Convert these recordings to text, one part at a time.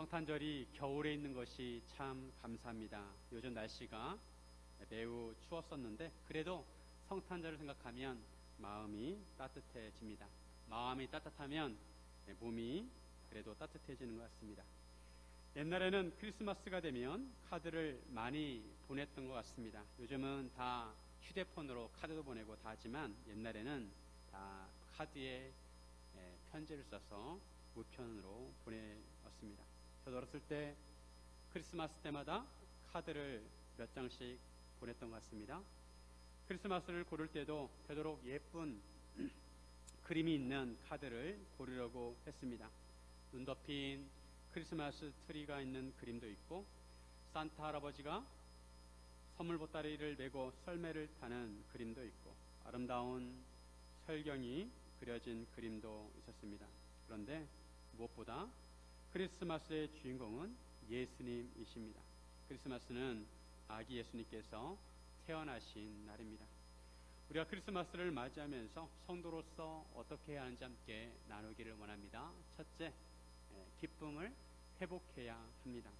성탄절이 겨울에 있는 것이 참 감사합니다. 요즘 날씨가 매우 추웠었는데 그래도 성탄절을 생각하면 마음이 따뜻해집니다. 마음이 따뜻하면 몸이 그래도 따뜻해지는 것 같습니다. 옛날에는 크리스마스가 되면 카드를 많이 보냈던 것 같습니다. 요즘은 다 휴대폰으로 카드도 보내고 다 하지만 옛날에는 다 카드에 편지를 써서 우편으로 보내었습니다. 저도 어렸을 때 크리스마스 때마다 카드를 몇 장씩 보냈던 것 같습니다. 크리스마스를 고를 때도 되도록 예쁜 그림이 있는 카드를 고르려고 했습니다. 눈 덮인 크리스마스 트리가 있는 그림도 있고, 산타 할아버지가 선물 보따리를 메고 썰매를 타는 그림도 있고, 아름다운 설경이 그려진 그림도 있었습니다. 그런데 무엇보다 크리스마스의 주인공은 예수님이십니다. 크리스마스는 아기 예수님께서 태어나신 날입니다. 우리가 크리스마스를 맞이하면서 성도로서 어떻게 해야 하는지 함께 나누기를 원합니다. 첫째, 기쁨을 회복해야 합니다.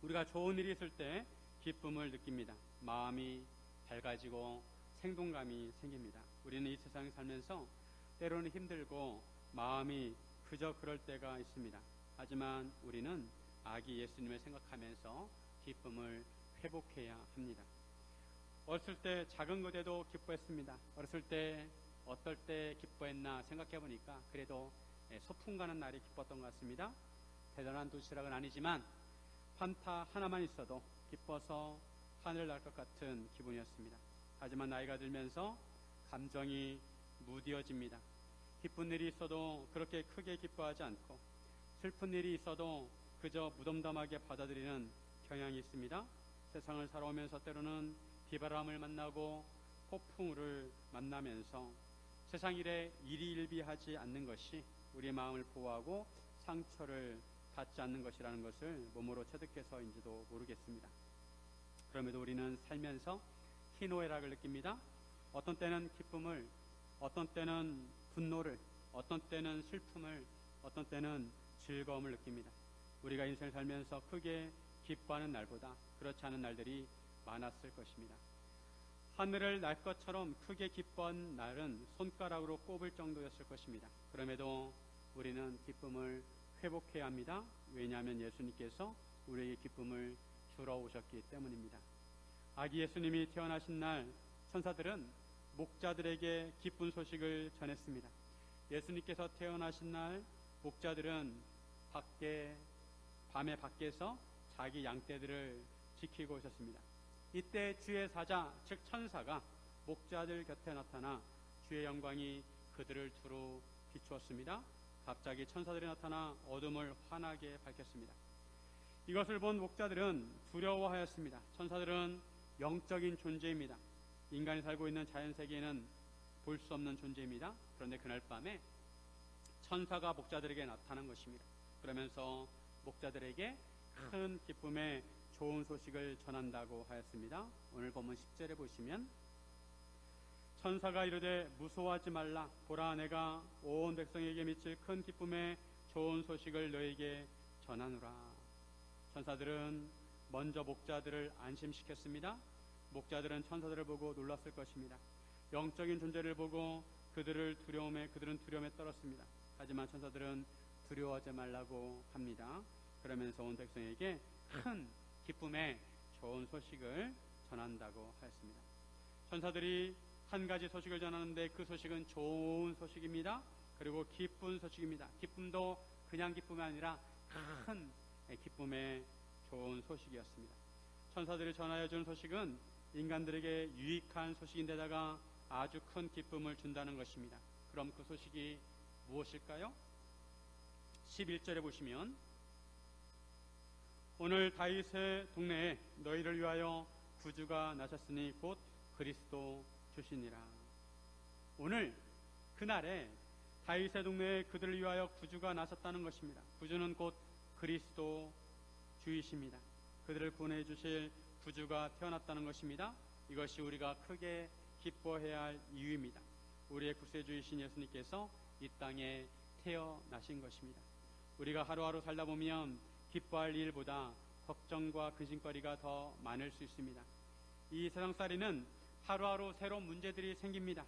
우리가 좋은 일이 있을 때 기쁨을 느낍니다. 마음이 밝아지고 생동감이 생깁니다. 우리는 이 세상에 살면서 때로는 힘들고 마음이 그저 그럴 때가 있습니다. 하지만 우리는 아기 예수님을 생각하면서 기쁨을 회복해야 합니다. 어렸을 때 작은 것에도 기뻐했습니다. 어렸을 때 어떨 때 기뻐했나 생각해 보니까 그래도 소풍 가는 날이 기뻤던 것 같습니다. 대단한 도시락은 아니지만 판타 하나만 있어도 기뻐서 하늘 날 것 같은 기분이었습니다. 하지만 나이가 들면서 감정이 무뎌집니다. 기쁜 일이 있어도 그렇게 크게 기뻐하지 않고 슬픈 일이 있어도 그저 무덤덤하게 받아들이는 경향이 있습니다. 세상을 살아오면서 때로는 비바람을 만나고 폭풍우를 만나면서 세상 일에 일희일비하지 않는 것이 우리의 마음을 보호하고 상처를 받지 않는 것이라는 것을 몸으로 체득해서인지도 모르겠습니다. 그럼에도 우리는 살면서 희노애락을 느낍니다. 어떤 때는 기쁨을, 어떤 때는 분노를, 어떤 때는 슬픔을, 어떤 때는 즐거움을 느낍니다. 우리가 인생을 살면서 크게 기뻐하는 날보다 그렇지 않은 날들이 많았을 것입니다. 하늘을 날 것처럼 크게 기뻐한 날은 손가락으로 꼽을 정도였을 것입니다. 그럼에도 우리는 기쁨을 회복해야 합니다. 왜냐하면 예수님께서 우리에게 기쁨을 주러 오셨기 때문입니다. 아기 예수님이 태어나신 날 천사들은 목자들에게 기쁜 소식을 전했습니다. 예수님께서 태어나신 날 목자들은 밤에 밖에서 자기 양떼들을 지키고 있었습니다. 이때 주의 사자 즉 천사가 목자들 곁에 나타나 주의 영광이 그들을 두루 비추었습니다. 갑자기 천사들이 나타나 어둠을 환하게 밝혔습니다. 이것을 본 목자들은 두려워하였습니다. 천사들은 영적인 존재입니다. 인간이 살고 있는 자연세계에는 볼 수 없는 존재입니다. 그런데 그날 밤에 천사가 목자들에게 나타난 것입니다. 그러면서 목자들에게 큰 기쁨의 좋은 소식을 전한다고 하였습니다. 오늘 본문 10절에 보시면 천사가 이르되 무서워하지 말라. 보라, 내가 온 백성에게 미칠 큰 기쁨의 좋은 소식을 너에게 전하노라. 천사들은 먼저 목자들을 안심시켰습니다. 목자들은 천사들을 보고 놀랐을 것입니다. 영적인 존재를 보고 그들은 두려움에 떨었습니다. 하지만 천사들은 두려워하지 말라고 합니다. 그러면서 온 백성에게 큰 기쁨의 좋은 소식을 전한다고 하였습니다. 천사들이 한 가지 소식을 전하는데 그 소식은 좋은 소식입니다. 그리고 기쁜 소식입니다. 기쁨도 그냥 기쁨이 아니라 큰 기쁨의 좋은 소식이었습니다. 천사들이 전하여 준 소식은 인간들에게 유익한 소식인데다가 아주 큰 기쁨을 준다는 것입니다. 그럼 그 소식이 무엇일까요? 11절에 보시면 오늘 다윗의 동네에 너희를 위하여 구주가 나셨으니 곧 그리스도 주시니라. 오늘 그날에 다윗의 동네에 그들을 위하여 구주가 나셨다는 것입니다. 구주는 곧 그리스도 주이십니다. 그들을 구원해 주실 구주가 태어났다는 것입니다. 이것이 우리가 크게 기뻐해야 할 이유입니다. 우리의 구세주이신 예수님께서 이 땅에 태어나신 것입니다. 우리가 하루하루 살다 보면 기뻐할 일보다 걱정과 근심거리가 더 많을 수 있습니다. 이 세상살이는 하루하루 새로운 문제들이 생깁니다.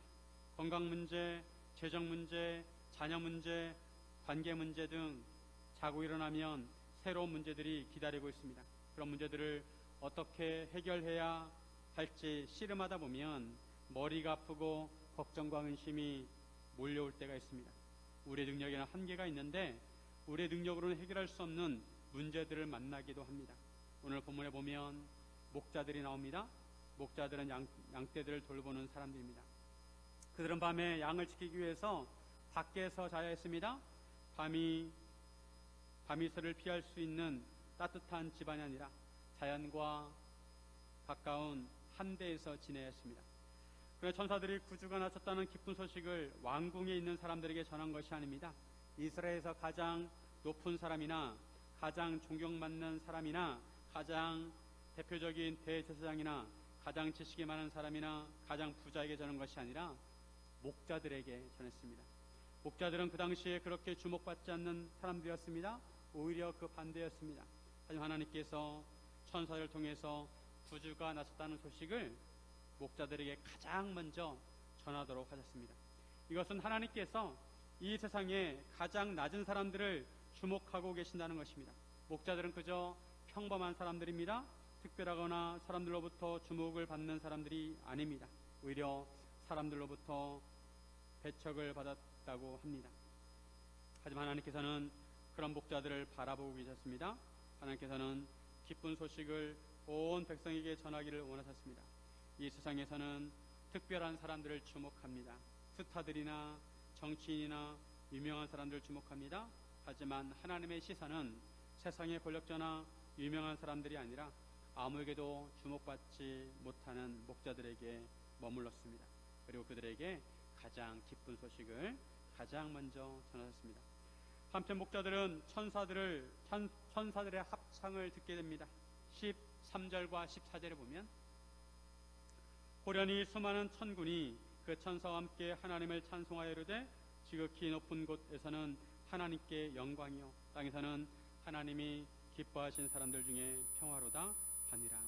건강 문제, 재정 문제, 자녀 문제, 관계 문제 등 자고 일어나면 새로운 문제들이 기다리고 있습니다. 그런 문제들을 어떻게 해결해야 할지 씨름하다 보면 머리가 아프고 걱정과 근심이 몰려올 때가 있습니다. 우리의 능력에는 한계가 있는데 우리의 능력으로는 해결할 수 없는 문제들을 만나기도 합니다. 오늘 본문에 보면 목자들이 나옵니다. 목자들은 양떼들을 돌보는 사람들입니다. 그들은 밤에 양을 지키기 위해서 밖에서 자야 했습니다. 밤이슬을 피할 수 있는 따뜻한 집안이 아니라 자연과 가까운 함대에서 지내야 했습니다. 그러나 천사들이 구주가 나섰다는 기쁜 소식을 왕궁에 있는 사람들에게 전한 것이 아닙니다. 이스라엘에서 가장 높은 사람이나 가장 존경받는 사람이나 가장 대표적인 대제사장이나 가장 지식이 많은 사람이나 가장 부자에게 전한 것이 아니라 목자들에게 전했습니다. 목자들은 그 당시에 그렇게 주목받지 않는 사람들이었습니다. 오히려 그 반대였습니다. 하지만 하나님께서 천사를 통해서 구주가 나섰다는 소식을 목자들에게 가장 먼저 전하도록 하셨습니다. 이것은 하나님께서 이 세상에 가장 낮은 사람들을 주목하고 계신다는 것입니다. 목자들은 그저 평범한 사람들입니다. 특별하거나 사람들로부터 주목을 받는 사람들이 아닙니다. 오히려 사람들로부터 배척을 받았다고 합니다. 하지만 하나님께서는 그런 목자들을 바라보고 계셨습니다. 하나님께서는 기쁜 소식을 온 백성에게 전하기를 원하셨습니다. 이 세상에서는 특별한 사람들을 주목합니다. 스타들이나 정치인이나 유명한 사람들을 주목합니다. 하지만 하나님의 시선은 세상의 권력자나 유명한 사람들이 아니라 아무에게도 주목받지 못하는 목자들에게 머물렀습니다. 그리고 그들에게 가장 기쁜 소식을 가장 먼저 전하셨습니다. 한편 목자들은 천사들의 합창을 듣게 됩니다. 13절과 14절에 보면 호련히 수많은 천군이 그 천사와 함께 하나님을 찬송하여 이르되 지극히 높은 곳에서는 하나님께 영광이요 땅에서는 하나님이 기뻐하신 사람들 중에 평화로다 하니라.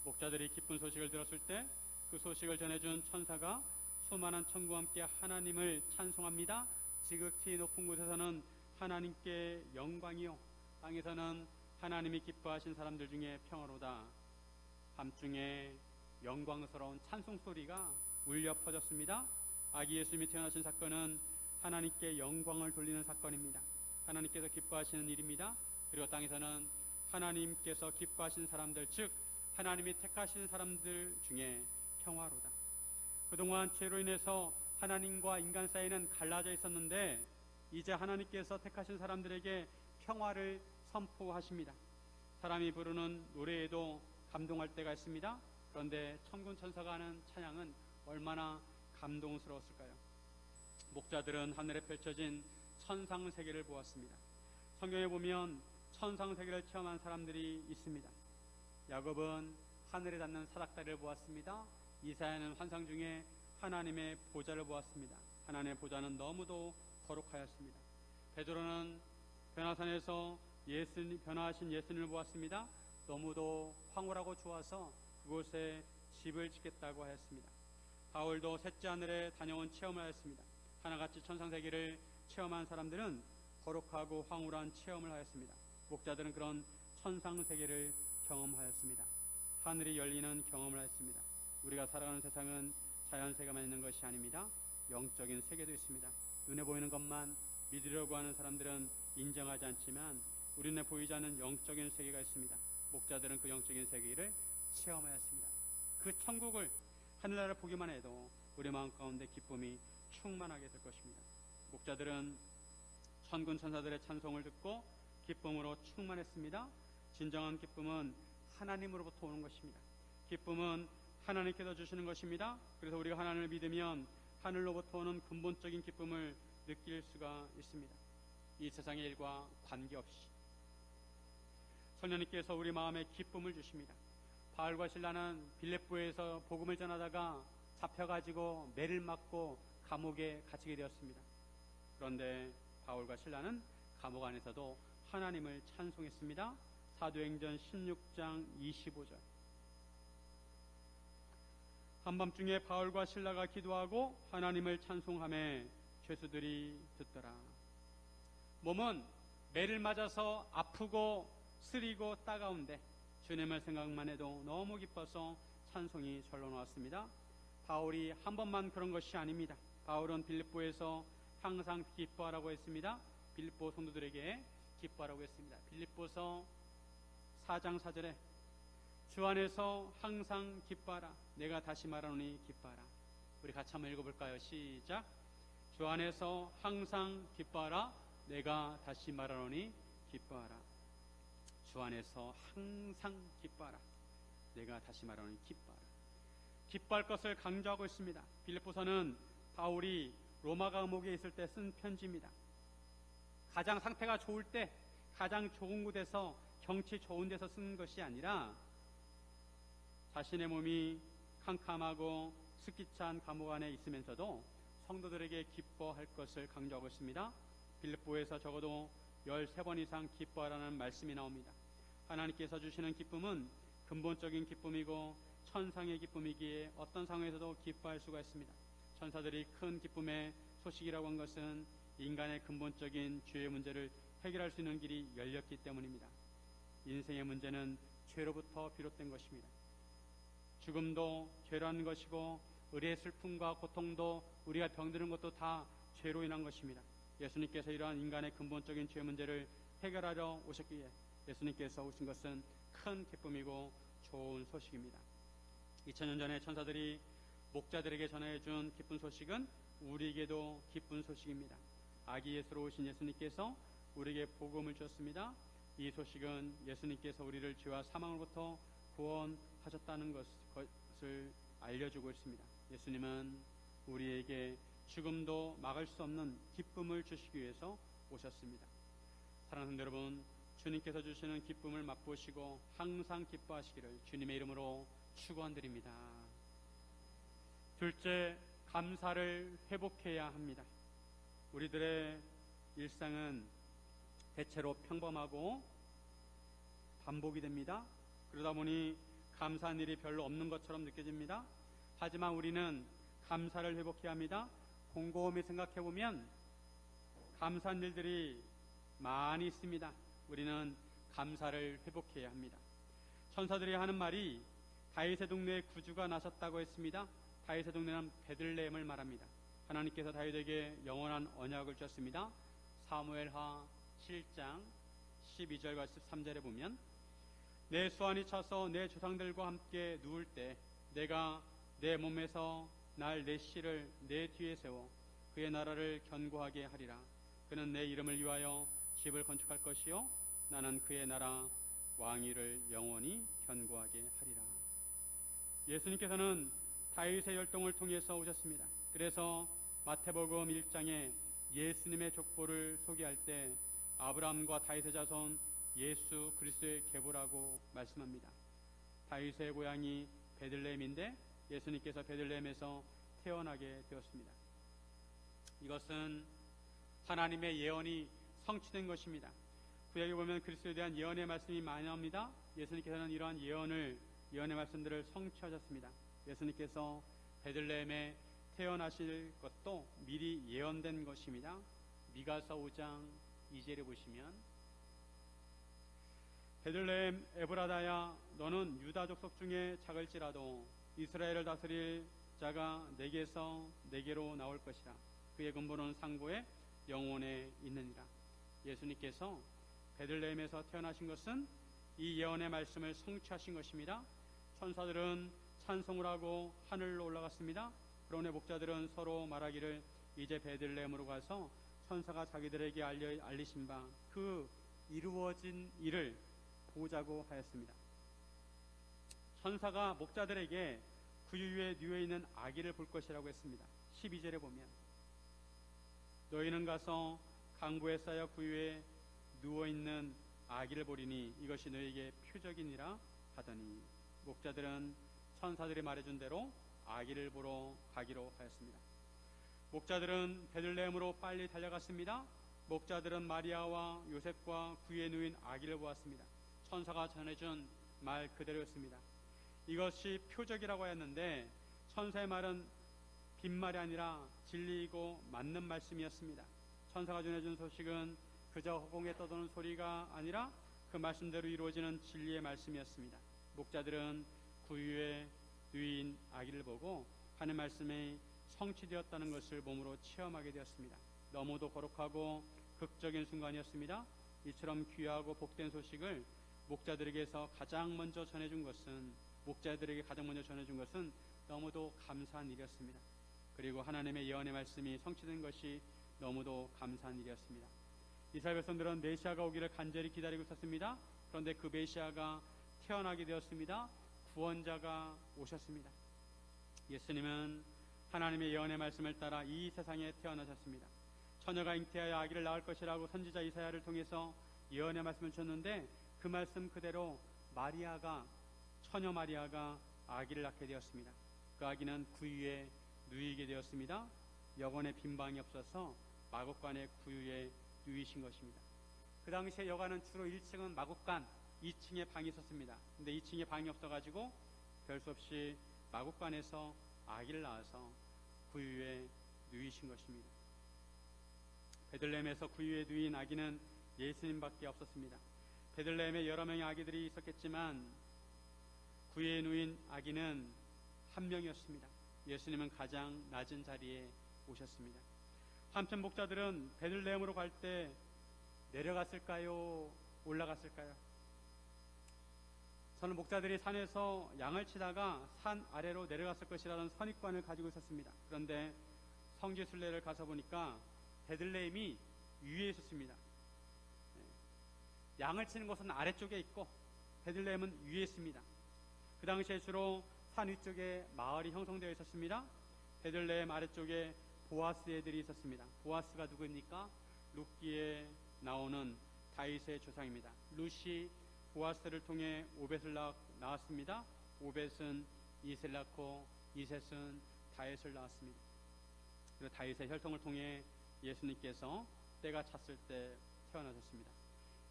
목자들이 기쁜 소식을 들었을 때 그 소식을 전해준 천사가 수많은 천군과 함께 하나님을 찬송합니다. 지극히 높은 곳에서는 하나님께 영광이요 땅에서는 하나님이 기뻐하신 사람들 중에 평화로다. 밤중에 영광스러운 찬송 소리가 울려 퍼졌습니다. 아기 예수님이 태어나신 사건은 하나님께 영광을 돌리는 사건입니다. 하나님께서 기뻐하시는 일입니다. 그리고 땅에서는 하나님께서 기뻐하신 사람들, 즉 하나님이 택하신 사람들 중에 평화로다. 그동안 죄로 인해서 하나님과 인간 사이는 갈라져 있었는데 이제 하나님께서 택하신 사람들에게 평화를 선포하십니다. 사람이 부르는 노래에도 감동할 때가 있습니다. 그런데 천군 천사가 하는 찬양은 얼마나 감동스러웠을까요? 목자들은 하늘에 펼쳐진 천상세계를 보았습니다. 성경에 보면 천상세계를 체험한 사람들이 있습니다. 야곱은 하늘에 닿는 사닥다리를 보았습니다. 이사야는 환상 중에 하나님의 보좌를 보았습니다. 하나님의 보좌는 너무도 거룩하였습니다. 베드로는 변화산에서 변화하신 예수님을 보았습니다. 너무도 황홀하고 좋아서 그곳에 집을 짓겠다고 하였습니다. 바울도 셋째 하늘에 다녀온 체험을 하였습니다. 하나같이 천상세계를 체험한 사람들은 거룩하고 황홀한 체험을 하였습니다. 목자들은 그런 천상세계를 경험하였습니다. 하늘이 열리는 경험을 하였습니다. 우리가 살아가는 세상은 자연세계만 있는 것이 아닙니다. 영적인 세계도 있습니다. 눈에 보이는 것만 믿으려고 하는 사람들은 인정하지 않지만 우리 눈에 보이지 않는 영적인 세계가 있습니다. 목자들은 그 영적인 세계를 체험하였습니다. 그 천국을 하늘나라를 보기만 해도 우리 마음 가운데 기쁨이 충만하게 될 것입니다. 목자들은 천군 천사들의 찬송을 듣고 기쁨으로 충만했습니다. 진정한 기쁨은 하나님으로부터 오는 것입니다. 기쁨은 하나님께서 주시는 것입니다. 그래서 우리가 하나님을 믿으면 하늘로부터 오는 근본적인 기쁨을 느낄 수가 있습니다. 이 세상의 일과 관계없이 성령님께서 우리 마음에 기쁨을 주십니다. 바울과 실라는 빌립보에서 복음을 전하다가 잡혀가지고 매를 맞고 감옥에 갇히게 되었습니다. 그런데 바울과 실라는 감옥 안에서도 하나님을 찬송했습니다. 사도행전 16장 25절. 한밤중에 바울과 실라가 기도하고 하나님을 찬송하며 죄수들이 듣더라. 몸은 매를 맞아서 아프고 쓰리고 따가운데 주님을 생각만 해도 너무 기뻐서 찬송이 절로 나왔습니다. 바울이 한 번만 그런 것이 아닙니다. 바울은 빌립보에서 항상 기뻐하라고 했습니다. 빌립보 성도들에게 기뻐하라고 했습니다. 빌립보서 4장 4절에 주 안에서 항상 기뻐하라. 내가 다시 말하노니 기뻐하라. 우리 같이 한번 읽어볼까요? 시작. 주 안에서 항상 기뻐하라. 내가 다시 말하노니 기뻐하라. 주 안에서 항상 기뻐하라. 내가 다시 말하노니 기뻐하라. 기뻐할 것을 강조하고 있습니다. 빌립보서는 바울이 로마 감옥에 있을 때 쓴 편지입니다. 가장 상태가 좋을 때, 가장 좋은 곳에서, 경치 좋은 데서 쓴 것이 아니라 자신의 몸이 캄캄하고 습기찬 감옥 안에 있으면서도 성도들에게 기뻐할 것을 강조하고 있습니다. 빌립보에서 적어도 13번 이상 기뻐하라는 말씀이 나옵니다. 하나님께서 주시는 기쁨은 근본적인 기쁨이고 천상의 기쁨이기에 어떤 상황에서도 기뻐할 수가 있습니다. 천사들이 큰 기쁨의 소식이라고 한 것은 인간의 근본적인 죄의 문제를 해결할 수 있는 길이 열렸기 때문입니다. 인생의 문제는 죄로부터 비롯된 것입니다. 죽음도 죄로 한 것이고 의리의 슬픔과 고통도 우리가 병드는 것도 다 죄로 인한 것입니다. 예수님께서 이러한 인간의 근본적인 죄 문제를 해결하러 오셨기에 예수님께서 오신 것은 큰 기쁨이고 좋은 소식입니다. 2000년 전에 천사들이 목자들에게 전해준 기쁜 소식은 우리에게도 기쁜 소식입니다. 아기 예수로 오신 예수님께서 우리에게 복음을 주셨습니다. 이 소식은 예수님께서 우리를 죄와 사망으로부터 구원하셨다는 것을 알려주고 있습니다. 예수님은 우리에게 죽음도 막을 수 없는 기쁨을 주시기 위해서 오셨습니다. 사랑하는 여러분, 주님께서 주시는 기쁨을 맛보시고 항상 기뻐하시기를 주님의 이름으로 축원드립니다. 둘째, 감사를 회복해야 합니다. 우리들의 일상은 대체로 평범하고 반복이 됩니다. 그러다 보니 감사한 일이 별로 없는 것처럼 느껴집니다. 하지만 우리는 감사를 회복해야 합니다. 곰곰이 생각해보면 감사한 일들이 많이 있습니다. 우리는 감사를 회복해야 합니다. 천사들이 하는 말이 다윗의 동네에 구주가 나셨다고 했습니다. 다윗의 동네는 베들레헴을 말합니다. 하나님께서 다윗에게 영원한 언약을 주셨습니다. 사무엘하 7장 12절과 13절에 보면 내 수완이 차서 내 조상들과 함께 누울 때 내가 내 몸에서 날 내 씨를 내 뒤에 세워 그의 나라를 견고하게 하리라. 그는 내 이름을 위하여 집을 건축할 것이요 나는 그의 나라 왕위를 영원히 견고하게 하리라. 예수님께서는 다윗의 혈통을 통해서 오셨습니다. 그래서 마태복음 1장에 예수님의 족보를 소개할 때 아브라함과 다윗의 자손 예수 그리스도의 계보라고 말씀합니다. 다윗의 고향이 베들레헴인데 예수님께서 베들레헴에서 태어나게 되었습니다. 이것은 하나님의 예언이 성취된 것입니다. 구약에 보면 그리스도에 대한 예언의 말씀이 많이 나옵니다. 예수님께서는 이러한 예언의 말씀들을 성취하셨습니다. 예수님께서 베들레헴에 태어나실 것도 미리 예언된 것입니다. 미가서 5장 2절에 보시면 베들레헴 에브라다야 너는 유다 족속 중에 작을지라도 이스라엘을 다스릴 자가 내게서 내게로 나올 것이라. 그의 근본은 상고에 영원에 있느니라. 예수님께서 베들레헴에서 태어나신 것은 이 예언의 말씀을 성취하신 것입니다. 천사들은 찬송을 하고 하늘로 올라갔습니다. 그러나 목자들은 서로 말하기를 이제 베들레헴으로 가서 천사가 자기들에게 알리신 바 그 이루어진 일을 보자고 하였습니다. 천사가 목자들에게 구유 위에 누워있는 아기를 볼 것이라고 했습니다. 12절에 보면 너희는 가서 강보에 쌓여 구유에 누워있는 아기를 보리니 이것이 너희에게 표적이니라 하더니 목자들은 천사들이 말해준 대로 아기를 보러 가기로 하였습니다. 목자들은 베들레헴으로 빨리 달려갔습니다. 목자들은 마리아와 요셉과 그의 누인 아기를 보았습니다. 천사가 전해준 말 그대로였습니다. 이것이 표적이라고 했는데 천사의 말은 빈말이 아니라 진리이고 맞는 말씀이었습니다. 천사가 전해준 소식은 그저 허공에 떠도는 소리가 아니라 그 말씀대로 이루어지는 진리의 말씀이었습니다. 목자들은 구유의 누인 아기를 보고 하는 말씀이 성취되었다는 것을 몸으로 체험하게 되었습니다. 너무도 거룩하고 극적인 순간이었습니다. 이처럼 귀하고 복된 소식을 목자들에게 가장 먼저 전해준 것은 너무도 감사한 일이었습니다. 그리고 하나님의 예언의 말씀이 성취된 것이 너무도 감사한 일이었습니다. 이스라엘 백성들은 메시아가 오기를 간절히 기다리고 있었습니다. 그런데 그 메시아가 태어나게 되었습니다. 구원자가 오셨습니다. 예수님은 하나님의 예언의 말씀을 따라 이 세상에 태어나셨습니다. 처녀가 잉태하여 아기를 낳을 것이라고 선지자 이사야를 통해서 예언의 말씀을 주셨는데 그 말씀 그대로 처녀 마리아가 아기를 낳게 되었습니다. 그 아기는 구유에 누이게 되었습니다. 여관에 빈방이 없어서 마국간의 구유에 누이신 것입니다. 그 당시에 여관은 주로 1층은 마국간, 2층에 방이 있었습니다. 근데 2층에 방이 없어가지고 별 수 없이 마국간에서 아기를 낳아서 구유에 누이신 것입니다. 베들레헴에서 구유에 누인 아기는 예수님밖에 없었습니다. 베들레헴에 여러 명의 아기들이 있었겠지만 구유에 누인 아기는 한 명이었습니다. 예수님은 가장 낮은 자리에 오셨습니다. 한편 목자들은 베들레헴으로 갈 때 내려갔을까요? 올라갔을까요? 저는 목자들이 산에서 양을 치다가 산 아래로 내려갔을 것이라는 선입관을 가지고 있었습니다. 그런데 성지순례를 가서 보니까 베들레헴이 위에 있었습니다. 양을 치는 곳은 아래쪽에 있고 베들레헴은 위에 있습니다. 그 당시에 주로 산 위쪽에 마을이 형성되어 있었습니다. 베들레헴 아래쪽에 보아스 애들이 있었습니다. 보아스가 누구입니까? 룻기에 나오는 다윗의 조상입니다. 룻이 보아스를 통해 오벳을 낳았습니다. 오벳은 이셋을 낳고 이셋은 다윗을 낳았습니다. 그리고 다윗의 혈통을 통해 예수님께서 때가 찼을 때 태어나셨습니다.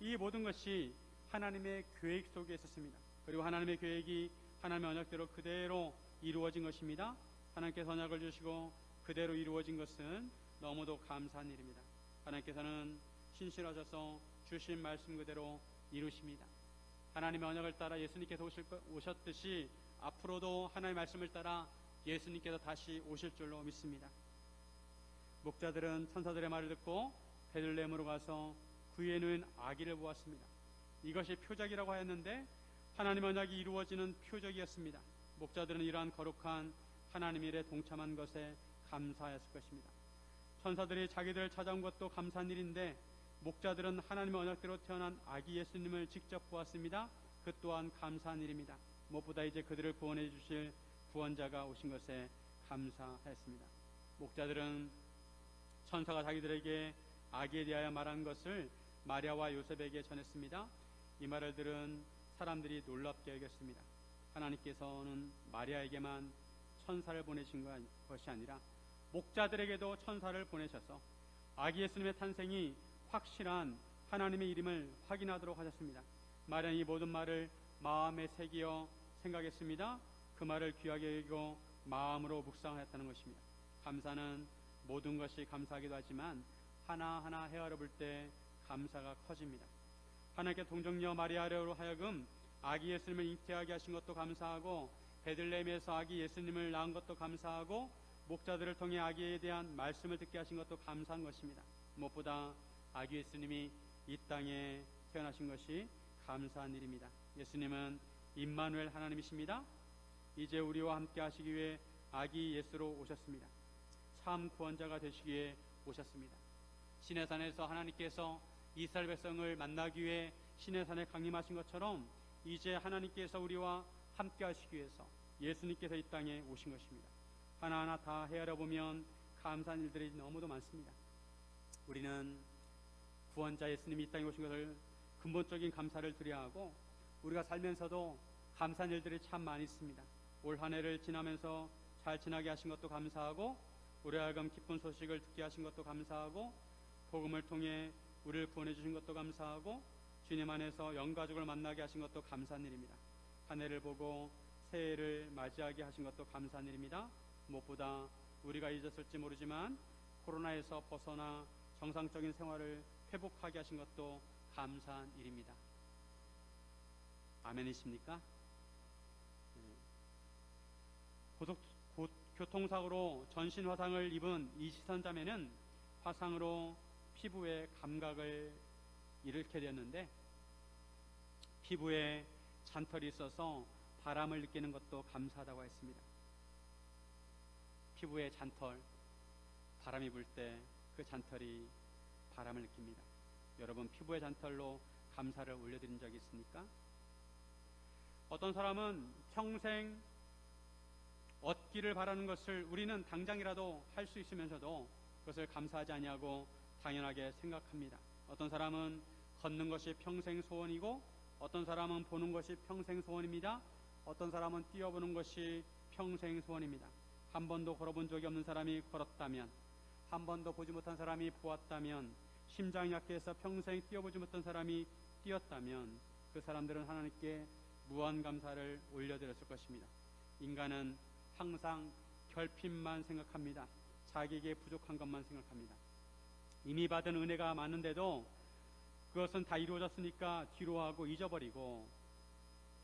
이 모든 것이 하나님의 계획 속에 있었습니다. 그리고 하나님의 계획이 하나님의 언약대로 그대로 이루어진 것입니다. 하나님께서 언약을 주시고 그대로 이루어진 것은 너무도 감사한 일입니다. 하나님께서는 신실하셔서 주신 말씀 그대로 이루십니다. 하나님의 언약을 따라 예수님께서 오셨듯이 앞으로도 하나님의 말씀을 따라 예수님께서 다시 오실 줄로 믿습니다. 목자들은 천사들의 말을 듣고 베들레헴으로 가서 구유에 누인 아기를 보았습니다. 이것이 표적이라고 하였는데 하나님의 언약이 이루어지는 표적이었습니다. 목자들은 이러한 거룩한 하나님의 일에 동참한 것에 감사하였을 것입니다. 천사들이 자기들을 찾아온 것도 감사한 일인데 목자들은 하나님의 언약대로 태어난 아기 예수님을 직접 보았습니다. 그 또한 감사한 일입니다. 무엇보다 이제 그들을 구원해 주실 구원자가 오신 것에 감사하였습니다. 목자들은 천사가 자기들에게 아기에 대하여 말한 것을 마리아와 요셉에게 전했습니다. 이 말을 들은 사람들이 놀랍게 여겼습니다. 하나님께서는 마리아에게만 천사를 보내신 것이 아니라 목자들에게도 천사를 보내셔서 아기 예수님의 탄생이 확실한 하나님의 이름을 확인하도록 하셨습니다. 마리아는 이 모든 말을 마음에 새기어 생각했습니다. 그 말을 귀하게 여기고 마음으로 묵상하였다는 것입니다. 감사는 모든 것이 감사하기도 하지만 하나하나 헤아려 볼 때 감사가 커집니다. 하나님께 동정녀 마리아로 하여금 아기 예수님을 잉태하게 하신 것도 감사하고 베들레헴에서 아기 예수님을 낳은 것도 감사하고 목자들을 통해 아기에 대한 말씀을 듣게 하신 것도 감사한 것입니다. 무엇보다 아기 예수님이 이 땅에 태어나신 것이 감사한 일입니다. 예수님은 임마누엘 하나님이십니다. 이제 우리와 함께 하시기 위해 아기 예수로 오셨습니다. 참 구원자가 되시기 위해 오셨습니다. 시내산에서 하나님께서 이스라엘 백성을 만나기 위해 시내산에 강림하신 것처럼 이제 하나님께서 우리와 함께 하시기 위해서 예수님께서 이 땅에 오신 것입니다. 하나하나 다 헤아려 보면 감사한 일들이 너무도 많습니다. 우리는 구원자 예수님이 이 땅에 오신 것을 근본적인 감사를 드려야 하고 우리가 살면서도 감사한 일들이 참 많이 있습니다. 올 한 해를 지나면서 잘 지나게 하신 것도 감사하고 우리 하여금 기쁜 소식을 듣게 하신 것도 감사하고 복음을 통해 우리를 구원해 주신 것도 감사하고 주님 안에서 영가족을 만나게 하신 것도 감사한 일입니다. 한 해를 보고 새해를 맞이하게 하신 것도 감사한 일입니다. 무엇보다 우리가 잊었을지 모르지만 코로나에서 벗어나 정상적인 생활을 회복하게 하신 것도 감사한 일입니다. 아멘이십니까? 교통사고로 전신 화상을 입은 이 시선자매는 화상으로 피부에 감각을 잃게 되었는데 피부에 잔털이 있어서 바람을 느끼는 것도 감사하다고 했습니다. 피부에 잔털, 바람이 불 때 그 잔털이 바람을 느낍니다. 여러분 피부의 잔털로 감사를 올려드린 적이 있습니까? 어떤 사람은 평생 얻기를 바라는 것을 우리는 당장이라도 할 수 있으면서도 그것을 감사하지 아니하고 당연하게 생각합니다. 어떤 사람은 걷는 것이 평생 소원이고 어떤 사람은 보는 것이 평생 소원입니다. 어떤 사람은 뛰어보는 것이 평생 소원입니다. 한 번도 걸어본 적이 없는 사람이 걸었다면, 한 번도 보지 못한 사람이 보았다면, 심장이 약해서 평생 뛰어보지 못한 사람이 뛰었다면 그 사람들은 하나님께 무한 감사를 올려드렸을 것입니다. 인간은 항상 결핍만 생각합니다. 자기에게 부족한 것만 생각합니다. 이미 받은 은혜가 많은데도 그것은 다 이루어졌으니까 뒤로하고 잊어버리고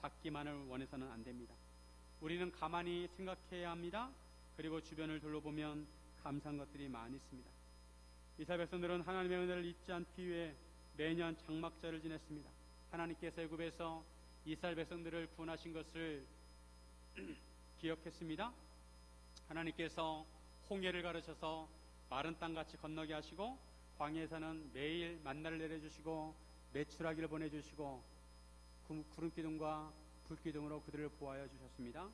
받기만을 원해서는 안 됩니다. 우리는 가만히 생각해야 합니다. 그리고 주변을 둘러보면 감사한 것들이 많이 있습니다. 이스라엘 백성들은 하나님의 은혜를 잊지 않기 위해 매년 장막절을 지냈습니다. 하나님께서 애굽에서 이스라엘 백성들을 구원하신 것을 기억했습니다. 하나님께서 홍해를 가르쳐서 마른 땅같이 건너게 하시고 광야에서는 매일 만나를 내려주시고 메추라기를 보내주시고 구름기둥과 불기둥으로 그들을 보호하여 주셨습니다.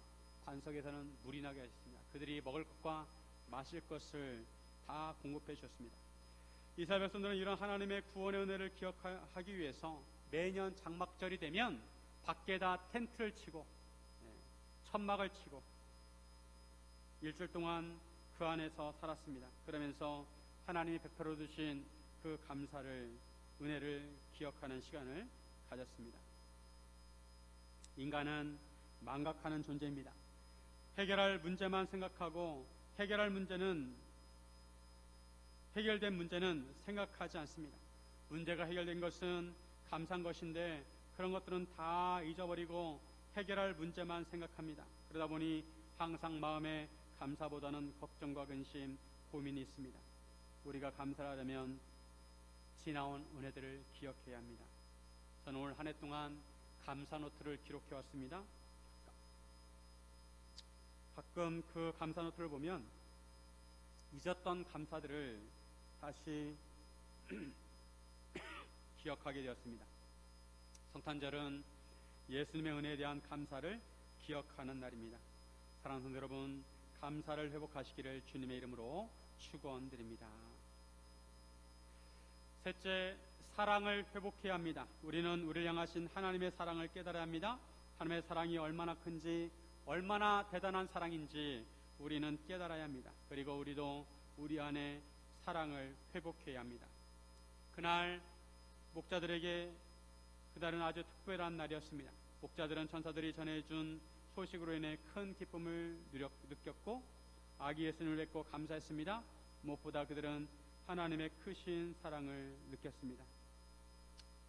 반석에서는 물이 나게 하셨습니다. 그들이 먹을 것과 마실 것을 다 공급해 주셨습니다. 이스라엘 백성들은 이런 하나님의 구원의 은혜를 기억하기 위해서 매년 장막절이 되면 밖에다 텐트를 치고 천막을 치고 일주일 동안 그 안에서 살았습니다. 그러면서 하나님이 베풀어 주신 그 감사를, 은혜를 기억하는 시간을 가졌습니다. 인간은 망각하는 존재입니다. 해결할 문제만 생각하고 해결된 문제는 생각하지 않습니다. 문제가 해결된 것은 감사한 것인데 그런 것들은 다 잊어버리고 해결할 문제만 생각합니다. 그러다 보니 항상 마음에 감사보다는 걱정과 근심, 고민이 있습니다. 우리가 감사를 하려면 지나온 은혜들을 기억해야 합니다. 저는 올 한 해 동안 감사 노트를 기록해 왔습니다. 가끔 그 감사 노트를 보면 잊었던 감사들을 다시 기억하게 되었습니다. 성탄절은 예수님의 은혜에 대한 감사를 기억하는 날입니다. 사랑하는 성도 여러분, 감사를 회복하시기를 주님의 이름으로 축원드립니다. 셋째, 사랑을 회복해야 합니다. 우리는 우리를 향하신 하나님의 사랑을 깨달아야 합니다. 하나님의 사랑이 얼마나 큰지, 얼마나 대단한 사랑인지 우리는 깨달아야 합니다. 그리고 우리도 우리 안에 사랑을 회복해야 합니다. 그날 목자들에게 그날은 아주 특별한 날이었습니다. 목자들은 천사들이 전해준 소식으로 인해 큰 기쁨을 느꼈고 아기 예수님을 뵙고 감사했습니다. 무엇보다 그들은 하나님의 크신 사랑을 느꼈습니다.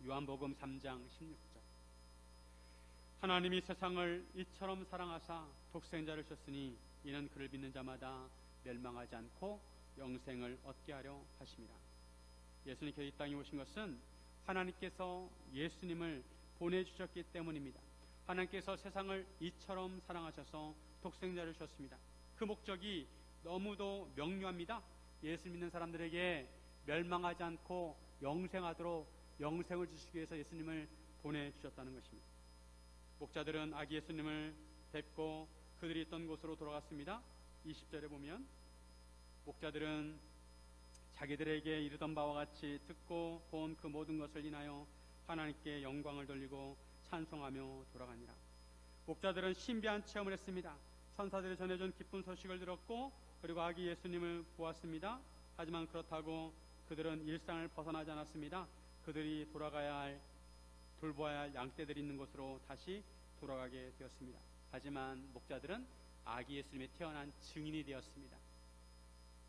요한복음 3장 16절, 하나님이 세상을 이처럼 사랑하사 독생자를 주셨으니 이는 그를 믿는 자마다 멸망하지 않고 영생을 얻게 하려 하심이라. 예수님께서 이 땅에 오신 것은 하나님께서 예수님을 보내주셨기 때문입니다. 하나님께서 세상을 이처럼 사랑하셔서 독생자를 주셨습니다. 그 목적이 너무도 명료합니다. 예수 믿는 사람들에게 멸망하지 않고 영생하도록 영생을 주시기 위해서 예수님을 보내주셨다는 것입니다. 목자들은 아기 예수님을 뵙고 그들이 있던 곳으로 돌아갔습니다. 20절에 보면 목자들은 자기들에게 이르던 바와 같이 듣고 본 그 모든 것을 인하여 하나님께 영광을 돌리고 찬송하며 돌아가니라. 목자들은 신비한 체험을 했습니다. 천사들이 전해준 기쁜 소식을 들었고 그리고 아기 예수님을 보았습니다. 하지만 그렇다고 그들은 일상을 벗어나지 않았습니다. 그들이 돌보아야 할 양떼들이 있는 곳으로 다시 돌아가게 되었습니다. 하지만 목자들은 아기 예수님이 태어난 증인이 되었습니다.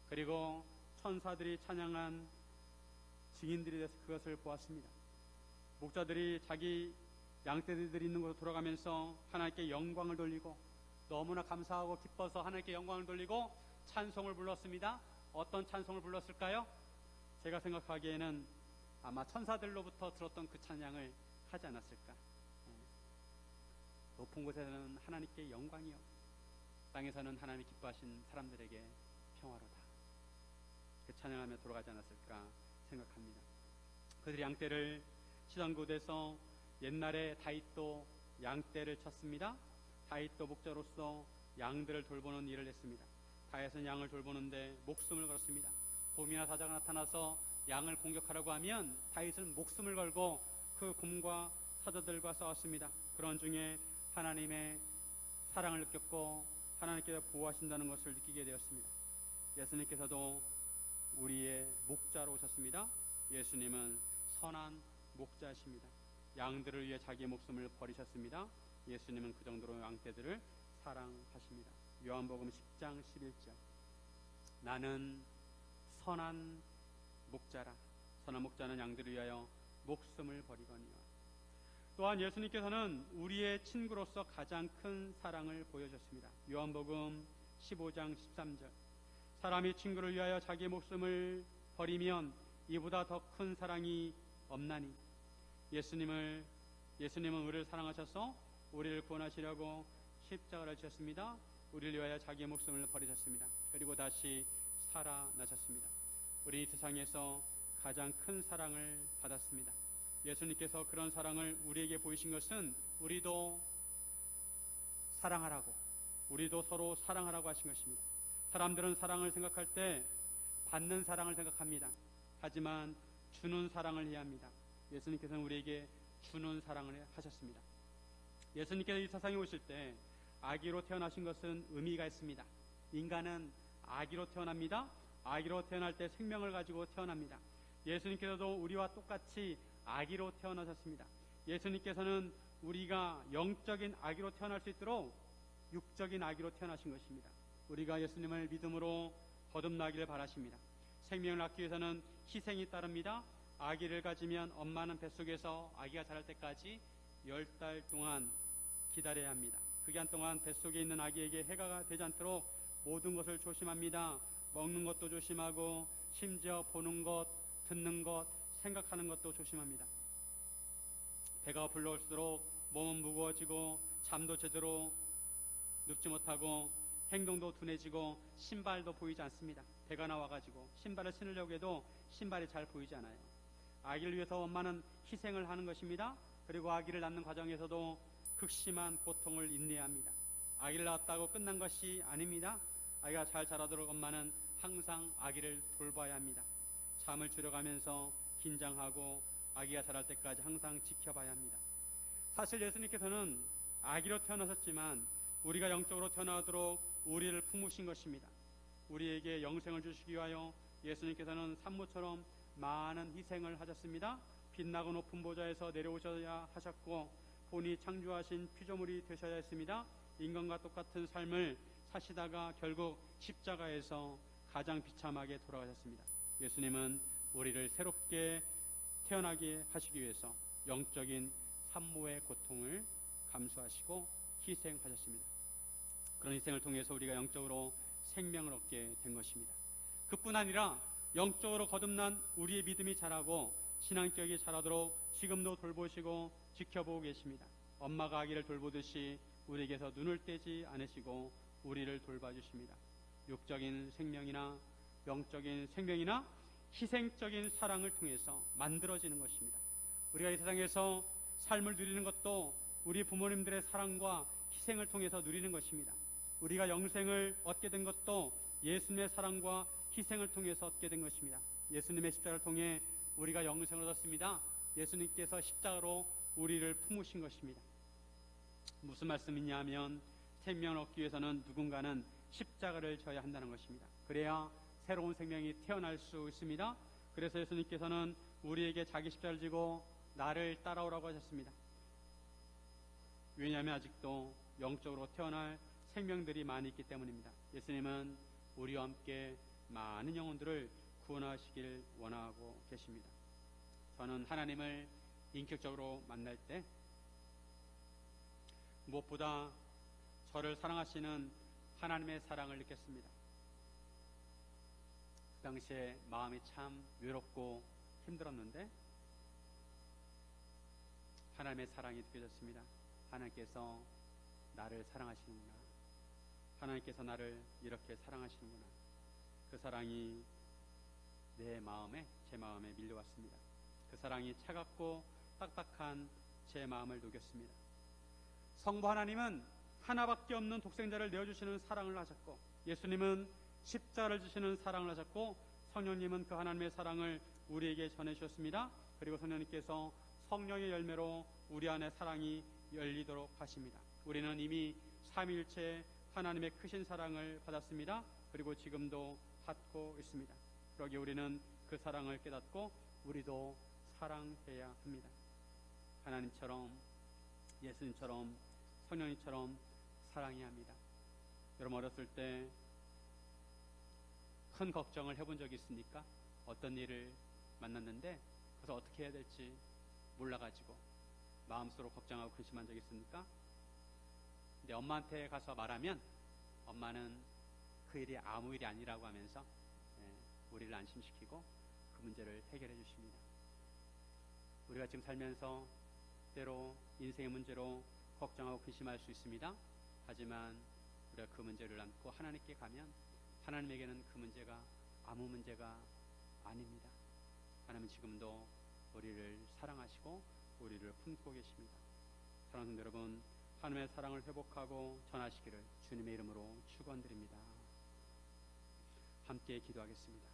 그리고 천사들이 찬양한 증인들이 돼서 그것을 보았습니다. 목자들이 자기 양떼들이 있는 곳으로 돌아가면서 하나님께 영광을 돌리고 너무나 감사하고 기뻐서 하나님께 영광을 돌리고 찬송을 불렀습니다. 어떤 찬송을 불렀을까요? 제가 생각하기에는 아마 천사들로부터 들었던 그 찬양을 하지 않았을까. 높은 곳에서는 하나님께 영광이요, 땅에서는 하나님이 기뻐하신 사람들에게 평화로다. 그 찬양하며 돌아가지 않았을까 생각합니다. 그들이 양떼를 치던 곳에서 옛날에 다윗도 양떼를 쳤습니다. 다윗도 목자로서 양들을 돌보는 일을 했습니다. 다윗은 양을 돌보는데 목숨을 걸었습니다. 곰이나 사자가 나타나서 양을 공격하려고 하면 다윗은 목숨을 걸고 그 곰과 사자들과 싸웠습니다. 그런 중에 하나님의 사랑을 느꼈고 하나님께서 보호하신다는 것을 느끼게 되었습니다. 예수님께서도 우리의 목자로 오셨습니다. 예수님은 선한 목자이십니다. 양들을 위해 자기의 목숨을 버리셨습니다. 예수님은 그 정도로 양떼들을 사랑하십니다. 요한복음 10장 11절. 나는 선한 목자라. 선한 목자는 양들을 위하여 목숨을 버리거니와. 또한 예수님께서는 우리의 친구로서 가장 큰 사랑을 보여줬습니다. 요한복음 15장 13절. 사람이 친구를 위하여 자기의 목숨을 버리면 이보다 더 큰 사랑이 없나니. 예수님은 우리를 사랑하셔서 우리를 구원하시려고 십자가를 지셨습니다. 우리를 위하여 자기의 목숨을 버리셨습니다. 그리고 다시 살아나셨습니다. 우리 이 세상에서 가장 큰 사랑을 받았습니다. 예수님께서 그런 사랑을 우리에게 보이신 것은 우리도 사랑하라고, 우리도 서로 사랑하라고 하신 것입니다. 사람들은 사랑을 생각할 때 받는 사랑을 생각합니다. 하지만 주는 사랑을 해야 합니다. 예수님께서는 우리에게 주는 사랑을 하셨습니다. 예수님께서 이 세상에 오실 때 아기로 태어나신 것은 의미가 있습니다. 인간은 아기로 태어납니다. 아기로 태어날 때 생명을 가지고 태어납니다. 예수님께서도 우리와 똑같이 아기로 태어나셨습니다. 예수님께서는 우리가 영적인 아기로 태어날 수 있도록 육적인 아기로 태어나신 것입니다. 우리가 예수님을 믿음으로 거듭나기를 바라십니다. 생명을 낳기 위해서는 희생이 따릅니다. 아기를 가지면 엄마는 뱃속에서 아기가 자랄 때까지 10달 동안 기다려야 합니다. 그 기간 동안 뱃속에 있는 아기에게 해가 되지 않도록 모든 것을 조심합니다. 먹는 것도 조심하고 심지어 보는 것, 듣는 것, 생각하는 것도 조심합니다. 배가 불러올수록 몸은 무거워지고 잠도 제대로 눕지 못하고 행동도 둔해지고 신발도 보이지 않습니다. 배가 나와가지고 신발을 신으려고 해도 신발이 잘 보이지 않아요. 아기를 위해서 엄마는 희생을 하는 것입니다. 그리고 아기를 낳는 과정에서도 극심한 고통을 인내해야 합니다. 아기를 낳았다고 끝난 것이 아닙니다. 아기가 잘 자라도록 엄마는 항상 아기를 돌봐야 합니다. 잠을 줄여가면서 긴장하고 아기가 자랄 때까지 항상 지켜봐야 합니다. 사실 예수님께서는 아기로 태어나셨지만 우리가 영적으로 태어나도록 우리를 품으신 것입니다. 우리에게 영생을 주시기 위하여 예수님께서는 산모처럼 많은 희생을 하셨습니다. 빛나고 높은 보좌에서 내려오셔야 하셨고 본이 창조하신 피조물이 되셔야 했습니다. 인간과 똑같은 삶을 사시다가 결국 십자가에서 가장 비참하게 돌아가셨습니다. 예수님은 우리를 새롭게 태어나게 하시기 위해서 영적인 산모의 고통을 감수하시고 희생하셨습니다. 그런 희생을 통해서 우리가 영적으로 생명을 얻게 된 것입니다. 그뿐 아니라 영적으로 거듭난 우리의 믿음이 자라고 신앙격이 자라도록 지금도 돌보시고 지켜보고 계십니다. 엄마가 아기를 돌보듯이 우리에게서 눈을 떼지 않으시고 우리를 돌봐주십니다. 육적인 생명이나 영적인 생명이나 희생적인 사랑을 통해서 만들어지는 것입니다. 우리가 이 세상에서 삶을 누리는 것도 우리 부모님들의 사랑과 희생을 통해서 누리는 것입니다. 우리가 영생을 얻게 된 것도 예수님의 사랑과 희생을 통해서 얻게 된 것입니다. 예수님의 십자가를 통해 우리가 영생을 얻었습니다. 예수님께서 십자가로 우리를 품으신 것입니다. 무슨 말씀이냐 하면 생명을 얻기 위해서는 누군가는 십자가를 져야 한다는 것입니다. 그래야 새로운 생명이 태어날 수 있습니다. 그래서 예수님께서는 우리에게 자기 십자가를 지고 나를 따라오라고 하셨습니다. 왜냐하면 아직도 영적으로 태어날 생명들이 많이 있기 때문입니다. 예수님은 우리와 함께 많은 영혼들을 구원하시길 원하고 계십니다. 저는 하나님을 인격적으로 만날 때 무엇보다 저를 사랑하시는 하나님의 사랑을 느꼈습니다. 그 당시에 마음이 참 외롭고 힘들었는데 하나님의 사랑이 느껴졌습니다. 하나님께서 나를 사랑하시는구나. 하나님께서 나를 이렇게 사랑하시는구나. 그 사랑이 제 마음에 밀려왔습니다. 그 사랑이 차갑고 딱딱한 제 마음을 녹였습니다. 성부 하나님은 하나밖에 없는 독생자를 내어주시는 사랑을 하셨고, 예수님은 십자가를 주시는 사랑을 하셨고, 성령님은 그 하나님의 사랑을 우리에게 전해주셨습니다. 그리고 성령님께서 성령의 열매로 우리 안에 사랑이 열리도록 하십니다. 우리는 이미 삼위일체 하나님의 크신 사랑을 받았습니다. 그리고 지금도 받고 있습니다. 그러기에 우리는 그 사랑을 깨닫고 우리도 사랑해야 합니다. 하나님처럼, 예수님처럼, 성령님처럼 사랑해야 합니다. 여러분, 어렸을 때 큰 걱정을 해본 적이 있습니까? 어떤 일을 만났는데 그래서 어떻게 해야 될지 몰라가지고 마음속으로 걱정하고 근심한 적이 있습니까? 근데 엄마한테 가서 말하면 엄마는 그 일이 아무 일이 아니라고 하면서 우리를 안심시키고 그 문제를 해결해 주십니다. 우리가 지금 살면서 때로 인생의 문제로 걱정하고 근심할 수 있습니다. 하지만 우리가 그 문제를 안고 하나님께 가면 하나님에게는 그 문제가 아무 문제가 아닙니다. 하나님은 지금도 우리를 사랑하시고 우리를 품고 계십니다. 사랑하는 성도 여러분, 하나님의 사랑을 회복하고 전하시기를 주님의 이름으로 축원드립니다. 함께 기도하겠습니다.